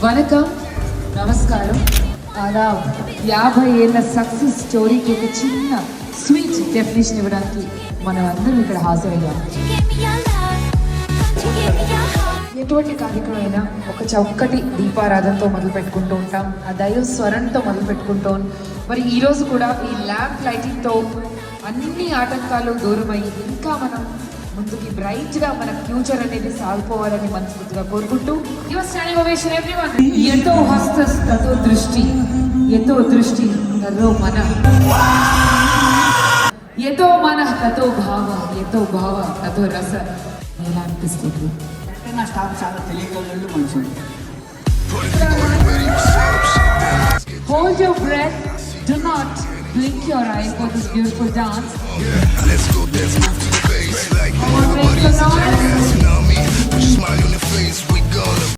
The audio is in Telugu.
వనకం, నమస్కారం, ఆదాబ్. 50 ఏళ్ళ సక్సెస్ స్టోరీకి ఒక చిన్న స్వీట్ డెఫినేషన్ ఇవ్వడానికి మనం అందరం ఇక్కడ హాజరయ్యాం. ఎటువంటి కార్యక్రమమైనా ఒక చక్కటి దీపారాధనతో మొదలు పెట్టుకుంటూ ఉంటాం, ఆ దైవ స్వరంతో మొదలు పెట్టుకుంటూ. మరి ఈరోజు కూడా ఈ ల్యాంప్ లైటింగ్తో అన్ని ఆటంకాలు దూరమై ఇంకా మనం ముందుకి బ్రైట్గా మన ఫ్యూచర్ అనేది సాగిపోవాలని మనస్ఫూర్తిగా కోరుకుంటూ ఎంతో హస్తస్ తతో దృష్టి, ఎంతో దృష్టి తతో మన, ఎంతో మన తతో భావ, ఎంతో భావ తతో రస. ఎలా అనిపిస్తుంది? నా స్టాఫ్ చాలా తెలియగలరు మనుషులు. Hold your breath, do not blink your eye for this beautiful dance. Let's go dance, move to the bass like everybody's a jackass. You know me, put your smile on your face.